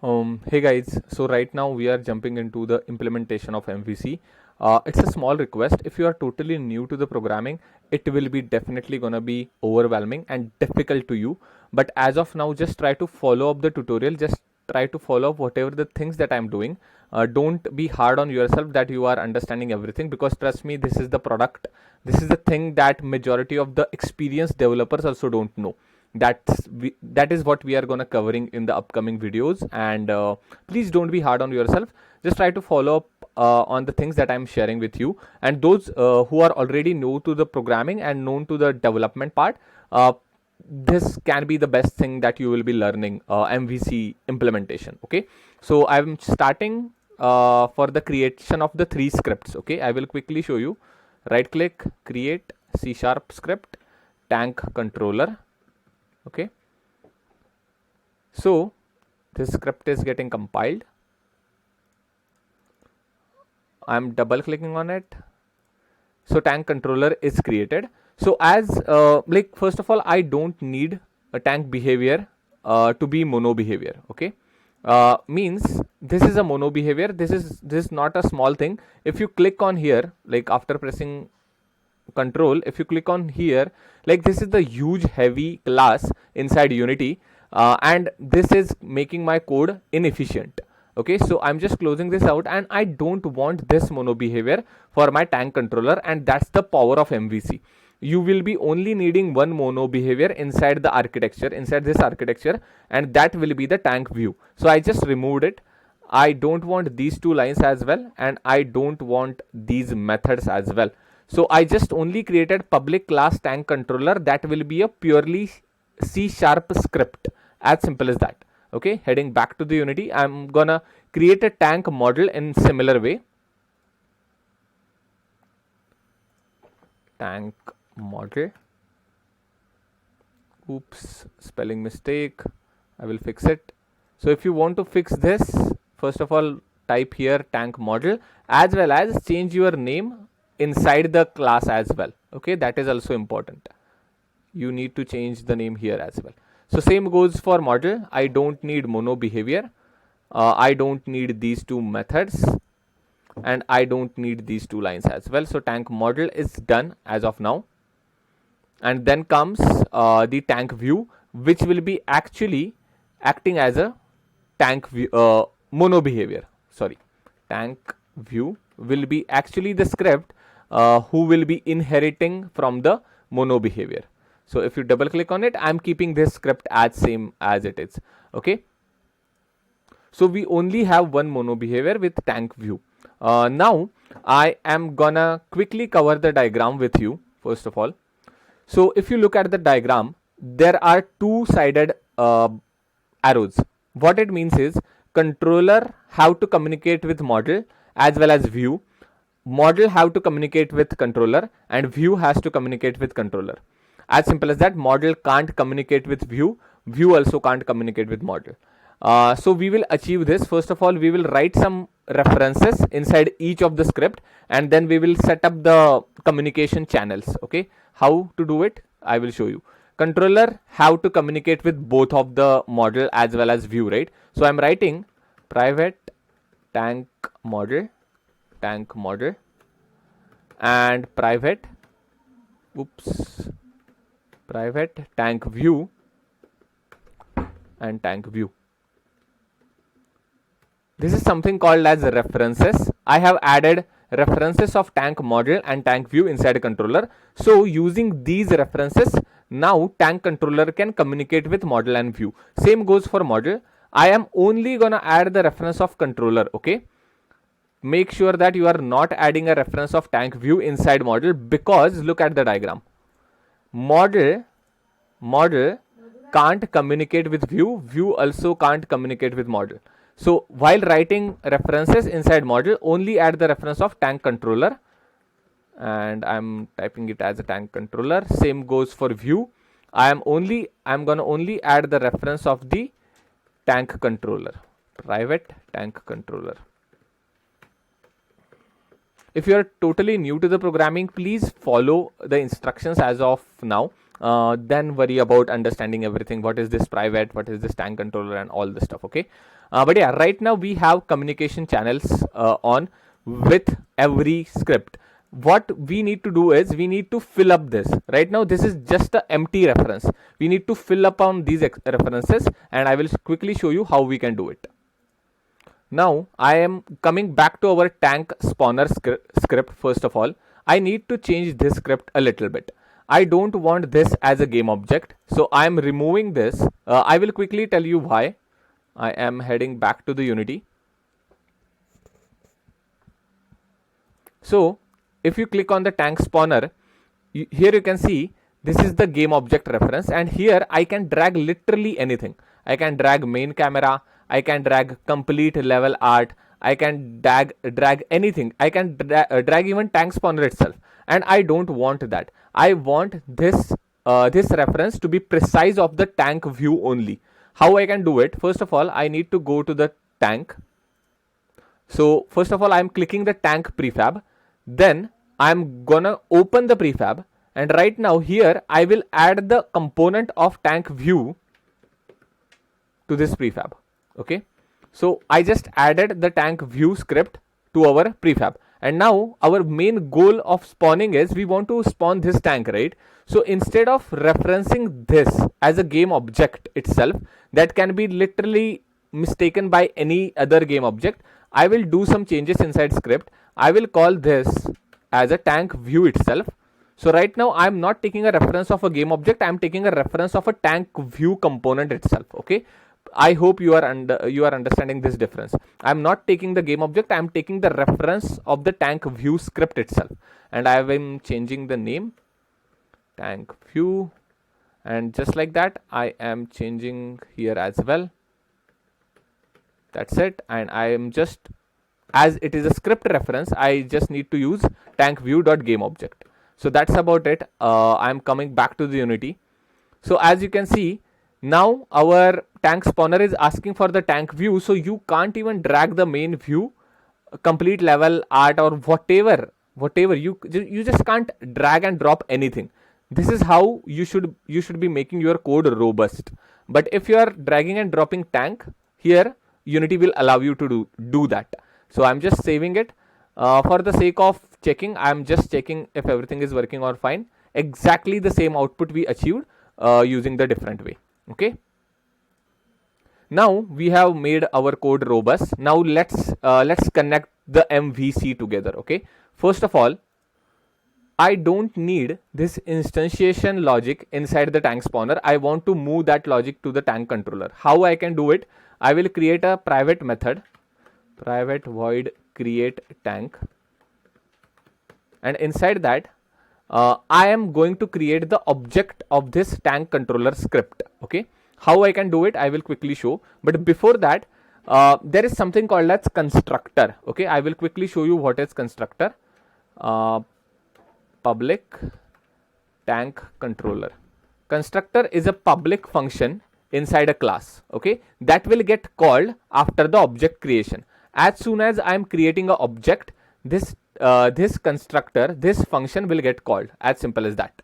Hey guys, so right now we are jumping into the implementation of MVC. It's a small request. If you are totally new to the programming, it will be definitely gonna be overwhelming and difficult to you. But as of now, just try to follow up the tutorial. Just try to follow up whatever the things that I'm doing. Don't be hard on yourself that you are understanding everything, because trust me, this is the product. This is the thing that majority of the experienced developers also don't know. That is what we are gonna covering in the upcoming videos. And please don't be hard on yourself. Just try to follow up on the things that I'm sharing with you. And those who are already new to the programming and known to the development part, this can be the best thing that you will be learning, MVC implementation. Okay, so I'm starting for the creation of the 3 scripts. Okay, I will quickly show you. Right click, create C# script, tank controller. Okay, so this script is getting compiled. I'm double clicking on it. So tank controller is created. So as like, first of all, I don't need a tank behavior to be mono behavior. Okay, means this is a mono behavior. This is not a small thing. If you click on here, like after pressing control, if you click on here, like this is the huge heavy class inside Unity, and this is making my code inefficient. Okay, so I'm just closing this out, and I don't want this mono behavior for my tank controller, and that's the power of MVC. You will be only needing one mono behavior inside the architecture, inside this architecture, and that will be the tank view. So I just removed it. I don't want these 2 lines as well, and I don't want these methods as well. So I just only created public class tank controller that will be a purely C# script, as simple as that. Okay, heading back to the Unity, I'm gonna create a tank model in similar way. Tank model. Oops, spelling mistake. I will fix it. So if you want to fix this, first of all, type here tank model, as well as change your name inside the class as well. Okay, that is also important. You need to change the name here as well. So same goes for model. I don't need mono behavior. I don't need these 2 methods, and I don't need these 2 lines as well. So tank model is done as of now. And then comes the tank view, which will be actually acting as a tank view, mono behavior. Sorry, tank view will be actually the script who will be inheriting from the mono behavior. So if you double click on it, I'm keeping this script as same as it is. Okay, so we only have one mono behavior with tank view. Now I am gonna quickly cover the diagram with you. First of all, so if you look at the diagram, there are 2-sided arrows. What it means is controller have to communicate with model as well as view. Model have to communicate with controller, and view has to communicate with controller. As simple as that. Model can't communicate with view. View also can't communicate with model. So we will achieve this. First of all, we will write some references inside each of the script, and then we will set up the communication channels. Okay, how to do it, I will show you. Controller have to communicate with both of the model as well as view, right? So I'm writing private tank model, and private tank view and tank view. This is something called as references. I have added references of tank model and tank view inside controller. So using these references, now tank controller can communicate with model and view. Same goes for model. I am only gonna add the reference of controller. Okay, make sure that you are not adding a reference of tank view inside model, because look at the diagram. Model can't communicate with view. View also can't communicate with model. So while writing references inside model, only add the reference of tank controller, and I'm typing it as a tank controller. Same goes for view. I'm gonna only add the reference of the tank controller, private tank controller. If you are totally new to the programming, please follow the instructions as of now. Then worry about understanding everything. What is this private? What is this tank controller? And all this stuff. Okay. But yeah, right now we have communication channels on with every script. What we need to do is we need to fill up this. Right now this is just an empty reference. We need to fill up on these references, and I will quickly show you how we can do it. Now I am coming back to our tank spawner script. First of all, I need to change this script a little bit. I don't want this as a game object, so I am removing this. I will quickly tell you why. I am heading back to the Unity. So if you click on the tank spawner, here you can see this is the game object reference, and here I can drag literally anything. I can drag main camera, I can drag complete level art, I can drag anything. I can drag even tank spawner itself, and I don't want that. I want this this reference to be precise of the tank view only. How I can do it? First of all, I need to go to the tank. So first of all, I am clicking the tank prefab. Then I'm gonna open the prefab, and right now here I will add the component of tank view to this prefab. Okay, so I just added the tank view script to our prefab, and now our main goal of spawning is we want to spawn this tank, right? So instead of referencing this as a game object itself that can be literally mistaken by any other game object, I will do some changes inside script. I will call this as a tank view itself. So right now I am not taking a reference of a game object, I am taking a reference of a tank view component itself. Okay, I hope you are understanding this difference. I am not taking the game object, I am taking the reference of the tank view script itself, and I am changing the name tank view, and just like that I am changing here as well. That's it, and I am just, as it is a script reference, I just need to use tank view.game object. So that's about it. I am coming back to the Unity. So as you can see, now our tank spawner is asking for the tank view, so you can't even drag the main view, complete level art, or whatever you just can't drag and drop anything. This is how you should be making your code robust. But if you are dragging and dropping tank, here Unity will allow you to do that. So I'm just saving it. For the sake of checking, I'm just checking if everything is working or fine. Exactly the same output we achieved using the different way. Okay, now we have made our code robust. Now let's connect the MVC together. Okay, first of all, I don't need this instantiation logic inside the tank spawner. I want to move that logic to the tank controller. How I can do it? I will create a private method, private void create tank, and inside that I am going to create the object of this tank controller script. Okay, how I can do it I will quickly show, but before that there is something called as constructor. Okay, I will quickly show you what is constructor. Public tank controller. Constructor is a public function inside a class. Okay, that will get called after the object creation. As soon as I am creating an object, this constructor, this function will get called. As simple as that.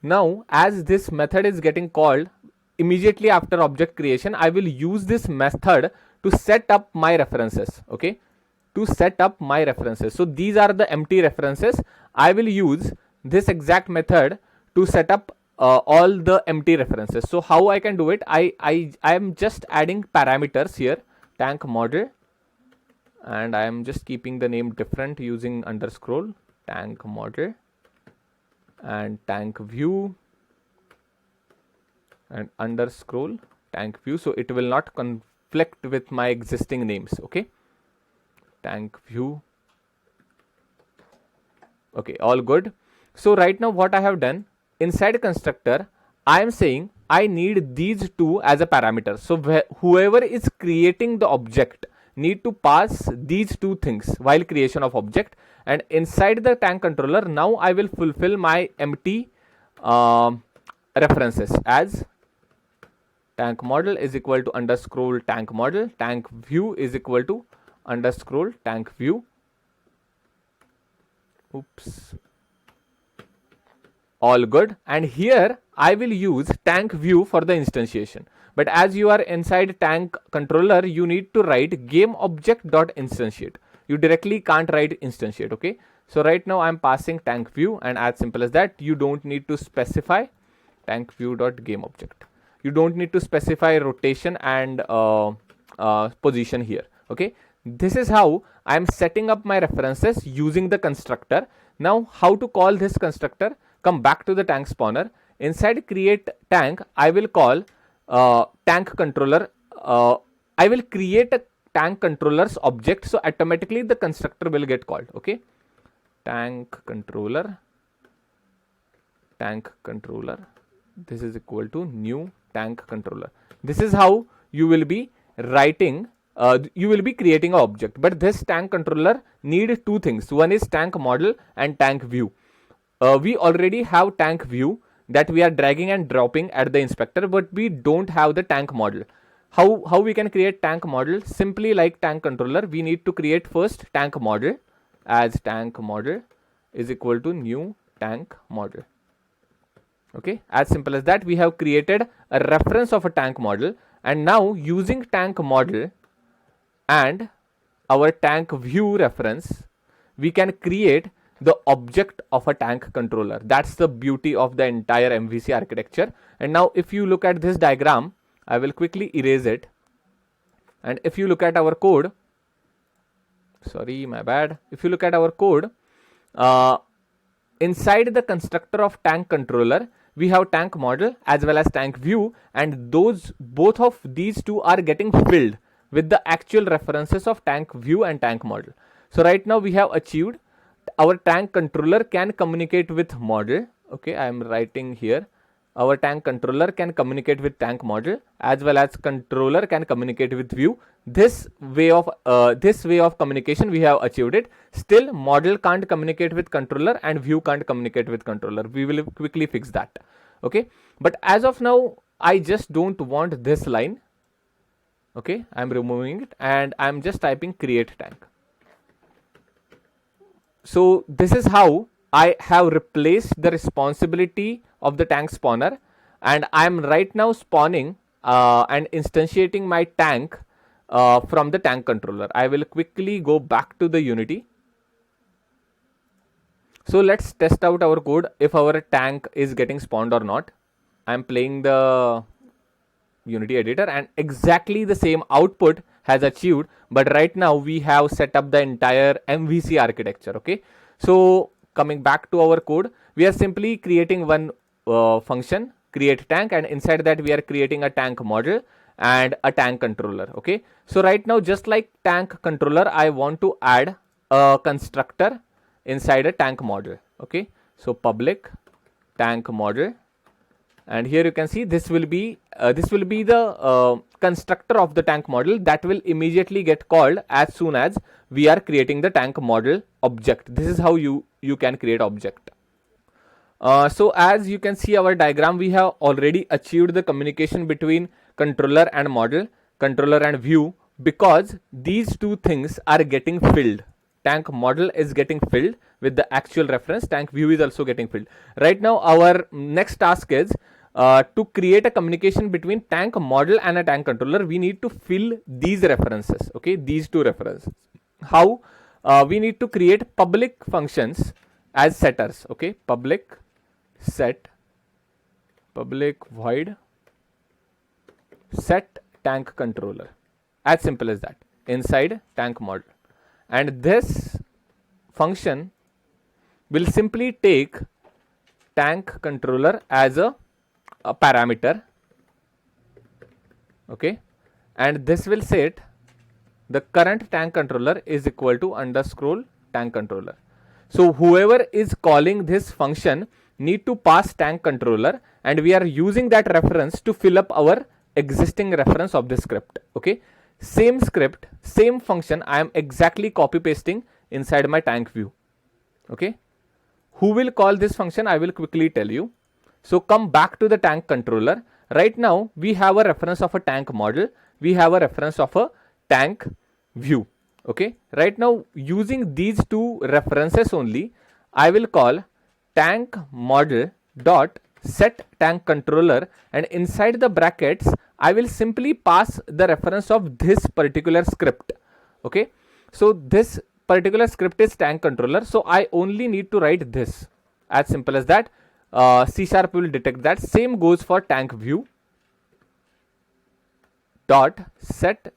Now as this method is getting called immediately after object creation, I will use this method to set up my references. Okay, to set up my references. So these are the empty references. I will use this exact method to set up all the empty references. So how I can do it? I am just adding parameters here, tank model, and I am just keeping the name different using underscroll, tank model, and tank view, and underscroll tank view, so it will not conflict with my existing names. Okay, tank view. Okay, all good. So right now what I have done, inside constructor I am saying I need these two as a parameter. So whoever is creating the object need to pass these two things while creation of object, and inside the tank controller now I will fulfill my empty references as tank model is equal to underscroll tank model, tank view is equal to underscroll tank view. Oops, all good. And here I will use tank view for the instantiation. But as you are inside tank controller, you need to write game object dot instantiate. You directly can't write instantiate. Okay, so right now I'm passing tank view, and as simple as that, you don't need to specify tank view dot game object. You don't need to specify rotation and position here. Okay, this is how I'm setting up my references using the constructor. Now how to call this constructor? Come back to the tank spawner. Inside create tank, I will call tank controller. I will create a tank controller's object, so automatically the constructor will get called. Okay, tank controller, this is equal to new tank controller. This is how you will be writing, you will be creating an object. But this tank controller need two things. One is tank model and tank view. We already have tank view that we are dragging and dropping at the inspector, but we don't have the tank model. How we can create tank model? Simply like tank controller, we need to create first tank model, as tank model is equal to new tank model. Okay, as simple as that, we have created a reference of a tank model, and now using tank model and our tank view reference, we can create the object of a tank controller. That's the beauty of the entire MVC architecture. And now if you look at this diagram, I will quickly erase it. And if you look at our code, sorry, my bad. If you look at our code, inside the constructor of tank controller, we have tank model as well as tank view, and both of these two are getting filled with the actual references of tank view and tank model. So right now we have achieved our tank controller can communicate with model. Okay, I am writing here, our tank controller can communicate with tank model as well as controller can communicate with view. This way of communication we have achieved it. Still model can't communicate with controller and view can't communicate with controller. We will quickly fix that. Okay, but as of now I just don't want this line. Okay, I'm removing it and I'm just typing create tank. So this is how I have replaced the responsibility of the tank spawner, and I am right now spawning and instantiating my tank from the tank controller. I will quickly go back to the Unity. So let's test out our code if our tank is getting spawned or not. I am playing the Unity editor and exactly the same output has achieved, but right now we have set up the entire MVC architecture. Okay, so coming back to our code, we are simply creating one function, create tank, and inside that we are creating a tank model and a tank controller. Okay, so right now just like tank controller, I want to add a constructor inside a tank model. Okay, so public tank model, and here you can see this will be the constructor of the tank model that will immediately get called as soon as we are creating the tank model object. This is how you can create object. So as you can see our diagram, we have already achieved the communication between controller and model, controller and view, because these two things are getting filled. Tank model is getting filled with the actual reference, tank view is also getting filled. Right now our next task is to create a communication between tank model and a tank controller. We need to fill these references. Okay, these two references. How? We need to create public functions as setters. Okay, public set, public void set tank controller, as simple as that, inside tank model. And this function will simply take tank controller as a parameter. Okay, and this will set the current tank controller is equal to underscore tank controller. So whoever is calling this function need to pass tank controller, and we are using that reference to fill up our existing reference of the script. Okay, same script, same function I am exactly copy pasting inside my tank view. Okay, who will call this function? I will quickly tell you. So come back to the tank controller. Right now we have a reference of a tank model, we have a reference of a tank view. Okay, right now using these two references only, I will call tank model dot set tank controller, and inside the brackets I will simply pass the reference of this particular script. Okay, so this particular script is tank controller, so I only need to write this, as simple as that. C# will detect that. Same goes for tank view dot set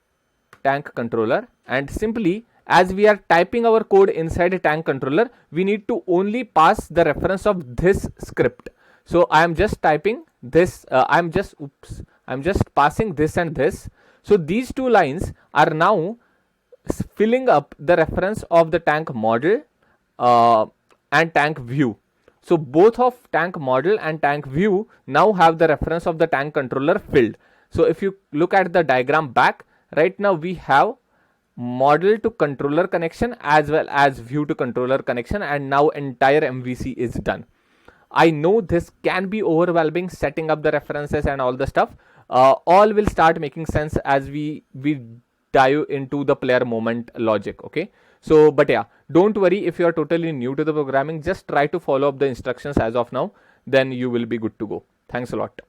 tank controller, and simply as we are typing our code inside a tank controller, we need to only pass the reference of this script. So I am just typing this, I'm just passing this and this. So these two lines are now filling up the reference of the tank model and tank view. So both of tank model and tank view now have the reference of the tank controller filled. So if you look at the diagram back, right now we have model to controller connection as well as view to controller connection, and now entire MVC is done. I know this can be overwhelming, setting up the references and all the stuff. All will start making sense as we dive into the player moment logic. Okay, so but yeah, don't worry if you are totally new to the programming, just try to follow up the instructions as of now, then you will be good to go. Thanks a lot.